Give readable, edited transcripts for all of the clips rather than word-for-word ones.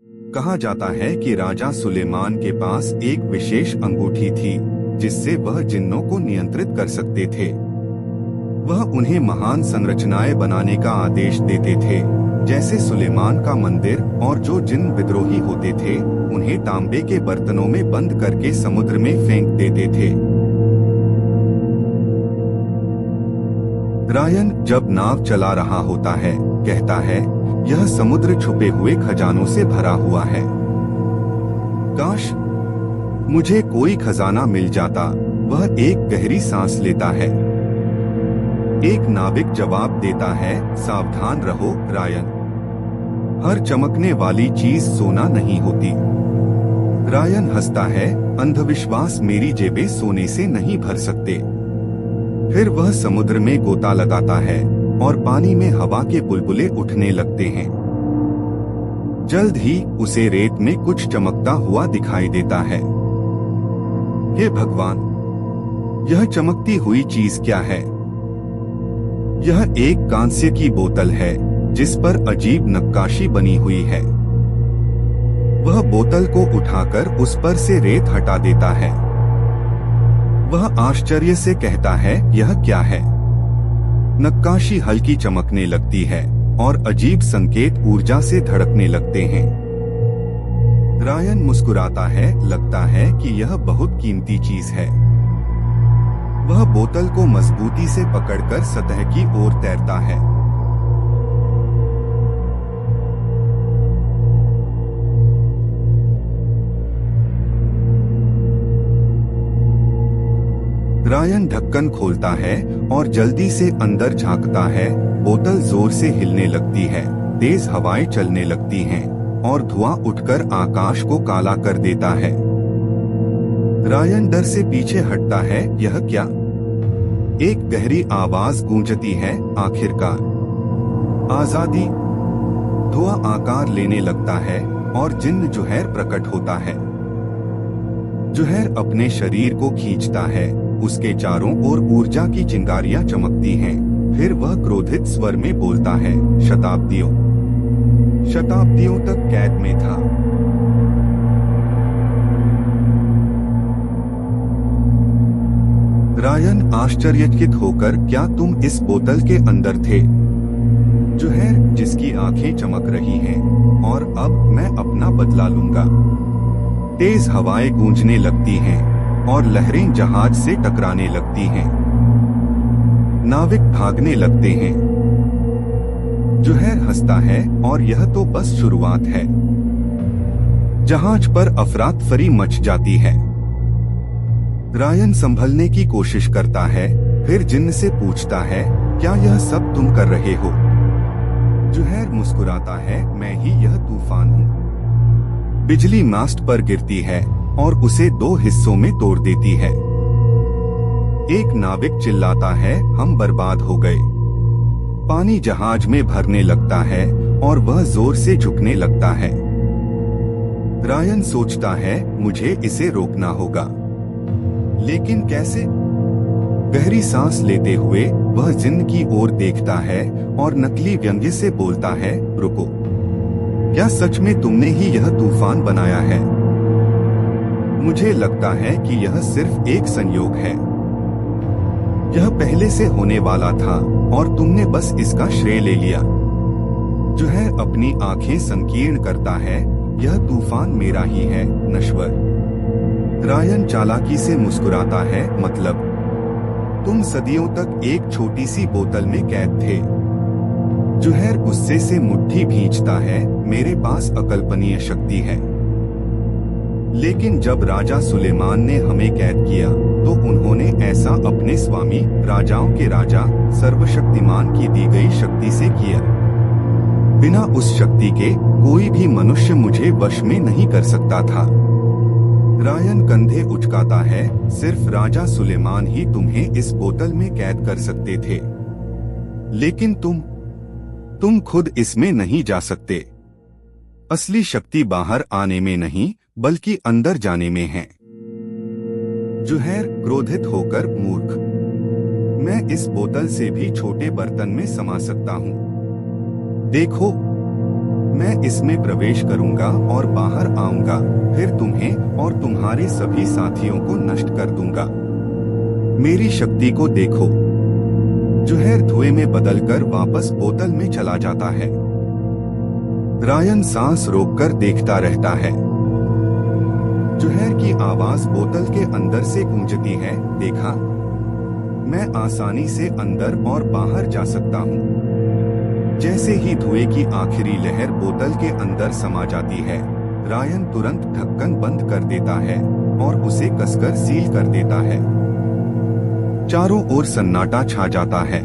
कहा जाता है कि राजा सुलेमान के पास एक विशेष अंगूठी थी जिससे वह जिन्नों को नियंत्रित कर सकते थे। वह उन्हें महान संरचनाएं बनाने का आदेश देते थे, जैसे सुलेमान का मंदिर, और जो जिन विद्रोही होते थे उन्हें तांबे के बर्तनों में बंद करके समुद्र में फेंक देते थे। रायन जब नाव चला रहा होता है, कहता है, यह समुद्र छुपे हुए खजानों से भरा हुआ है। काश मुझे कोई खजाना मिल जाता। वह एक गहरी सांस लेता है। एक नाविक जवाब देता है, सावधान रहो रायन, हर चमकने वाली चीज सोना नहीं होती। रायन हंसता है, अंधविश्वास मेरी जेबें सोने से नहीं भर सकते। फिर वह समुद्र में गोता लगाता है और पानी में हवा के बुलबुले उठने लगते हैं। जल्द ही उसे रेत में कुछ चमकता हुआ दिखाई देता है। हे भगवान, यह चमकती हुई चीज क्या है? यह एक कांस्य की बोतल है जिस पर अजीब नक्काशी बनी हुई है। वह बोतल को उठाकर उस पर से रेत हटा देता है। वह आश्चर्य से कहता है, यह क्या है? नक्काशी हल्की चमकने लगती है और अजीब संकेत ऊर्जा से धड़कने लगते हैं। रायन मुस्कुराता है, लगता है कि यह बहुत कीमती चीज है। वह बोतल को मजबूती से पकड़कर सतह की ओर तैरता है। रायन ढक्कन खोलता है और जल्दी से अंदर झांकता है। बोतल जोर से हिलने लगती है, तेज हवाएं चलने लगती हैं और धुआं उठकर आकाश को काला कर देता है। रायन डर से पीछे हटता है। यह क्या? एक गहरी आवाज गूंजती है, आखिरकार आजादी। धुआं आकार लेने लगता है और जिन्न जुहैर प्रकट होता है। जुहैर अपने शरीर को खींचता है। उसके चारों ओर ऊर्जा की चिंगारियां चमकती हैं। फिर वह क्रोधित स्वर में बोलता है, शताब्दियों तक कैद में था। रायन आश्चर्यचकित होकर, क्या तुम इस बोतल के अंदर थे? जुहैर, जिसकी आंखें चमक रही हैं, और अब मैं अपना बदला लूंगा। तेज हवाएं गूंजने लगती हैं और लहरें जहाज से टकराने लगती हैं। नाविक भागने लगते हैं। जुहैर हंसता है, और यह तो बस शुरुआत है। जहाज पर अफरातफरी मच जाती है। रायन संभलने की कोशिश करता है, फिर जिन्न से पूछता है, क्या यह सब तुम कर रहे हो? जुहैर मुस्कुराता है, मैं ही यह तूफान हूँ। बिजली मास्ट पर गिरती है और उसे दो हिस्सों में तोड़ देती है। एक नाविक चिल्लाता है, हम बर्बाद हो गए। पानी जहाज में भरने लगता है और वह जोर से झुकने लगता है। रायन सोचता है, मुझे इसे रोकना होगा, लेकिन कैसे? गहरी सांस लेते हुए वह जिन्न की ओर देखता है और नकली व्यंग्य से बोलता है, रुको, क्या सच में तुमने ही यह तूफान बनाया है? मुझे लगता है कि यह सिर्फ एक संयोग है। यह पहले से होने वाला था और तुमने बस इसका श्रेय ले लिया। जुहैर अपनी आंखें संकीर्ण करता है, यह तूफान मेरा ही है, नश्वर। रायन चालाकी से मुस्कुराता है, मतलब तुम सदियों तक एक छोटी सी बोतल में कैद थे। जुहैर गुस्से से मुट्ठी भींचता है, मेरे पास अकल्पनीय शक्ति है, लेकिन जब राजा सुलेमान ने हमें कैद किया तो उन्होंने ऐसा अपने स्वामी, राजाओं के राजा, सर्वशक्तिमान की दी गई शक्ति से किया। बिना उस शक्ति के कोई भी मनुष्य मुझे वश में नहीं कर सकता था। रायन कंधे उचकाता है, सिर्फ राजा सुलेमान ही तुम्हें इस बोतल में कैद कर सकते थे, लेकिन तुम खुद इसमें नहीं जा सकते। असली शक्ति बाहर आने में नहीं बल्कि अंदर जाने में है। जुहैर क्रोधित होकर, मूर्ख, मैं इस बोतल से भी छोटे बर्तन में समा सकता हूँ। देखो, मैं इसमें प्रवेश करूंगा और बाहर आऊंगा, फिर तुम्हें और तुम्हारे सभी साथियों को नष्ट कर दूंगा। मेरी शक्ति को देखो। जुहैर धुएं में बदलकर वापस बोतल में चला जाता है। रायन सांस रोककर देखता रहता है। जुहैर की आवाज बोतल के अंदर से गूंजती है, देखा, मैं आसानी से अंदर और बाहर जा सकता हूँ। जैसे ही धुएं की आखिरी लहर बोतल के अंदर समा जाती है, रायन तुरंत ढक्कन बंद कर देता है और उसे कसकर सील कर देता है। चारों ओर सन्नाटा छा जाता है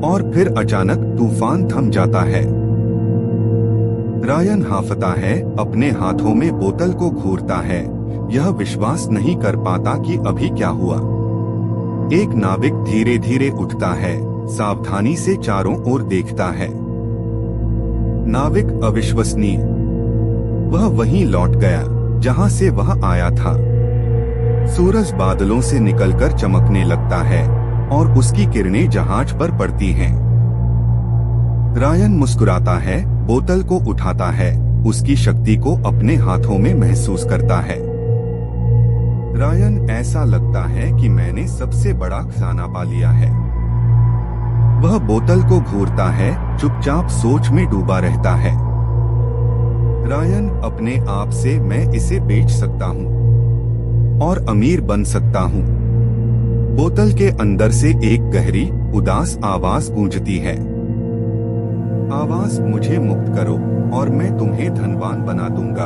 और फिर अचानक तूफान थम जाता है। रायन हांफता है, अपने हाथों में बोतल को घूरता है, यह विश्वास नहीं कर पाता कि अभी क्या हुआ। एक नाविक धीरे धीरे उठता है, सावधानी से चारों ओर देखता है। नाविक अविश्वसनीय, वह वहीं लौट गया जहां से वह आया था। सूरज बादलों से निकलकर चमकने लगता है और उसकी किरणें जहाज पर पड़ती हैं। रायन मुस्कुराता है, बोतल को उठाता है, उसकी शक्ति को अपने हाथों में महसूस करता है। रायन, ऐसा लगता है कि मैंने सबसे बड़ा खजाना पा लिया है। वह बोतल को घूरता है, चुपचाप सोच में डूबा रहता है। रायन अपने आप से, मैं इसे बेच सकता हूँ और अमीर बन सकता हूँ। बोतल के अंदर से एक गहरी, उदास आवाज गूंजती है। आवाज, मुझे मुक्त करो और मैं तुम्हें धनवान बना दूंगा।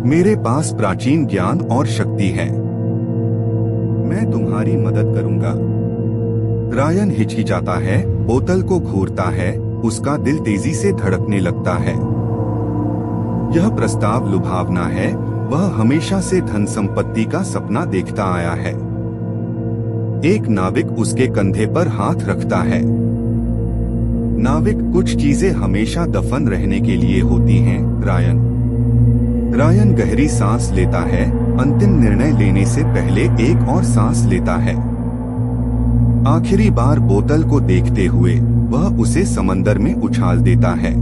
मेरे पास प्राचीन ज्ञान और शक्ति है। मैं तुम्हारी मदद करूंगा। रायन हिचकिचाता है, बोतल को घूरता है, उसका दिल तेजी से धड़कने लगता है। यह प्रस्ताव लुभावना है, वह हमेशा से धन संपत्ति का सपना देखता आया है। एक नाविक उसके कंधे पर हाथ रखता है। नाविक, कुछ चीजें हमेशा दफन रहने के लिए होती हैं, रायन गहरी सांस लेता है, अंतिम निर्णय लेने से पहले एक और सांस लेता है। आखिरी बार बोतल को देखते हुए वह उसे समंदर में उछाल देता है।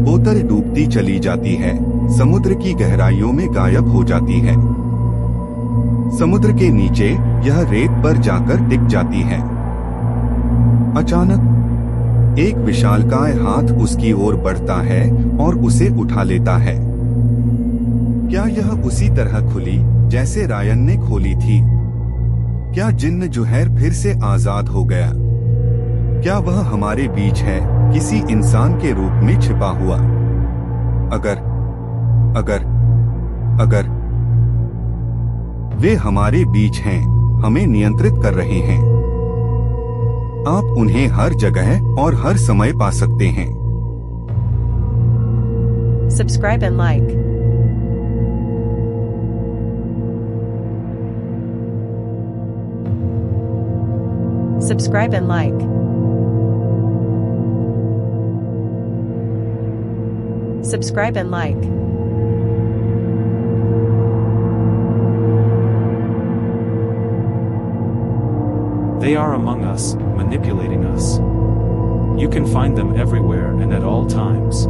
बोतल डूबती चली जाती है, समुद्र की गहराइयों में गायब हो जाती है। समुद्र के नीचे यह रेत पर जाकर टिक जाती है। अचानक एक विशालकाय हाथ उसकी ओर बढ़ता है और उसे उठा लेता है। क्या यह उसी तरह खुली जैसे रायन ने खोली थी? क्या जिन्न जुहैर फिर से आजाद हो गया? क्या वह हमारे बीच है, किसी इंसान के रूप में छिपा हुआ? अगर वे हमारे बीच हैं, हमें नियंत्रित कर रहे हैं। आप उन्हें हर जगह और हर समय पा सकते हैं। Subscribe and like. Subscribe and like. Subscribe and like. They are among us, manipulating us. You can find them everywhere and at all times.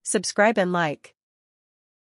Subscribe and like.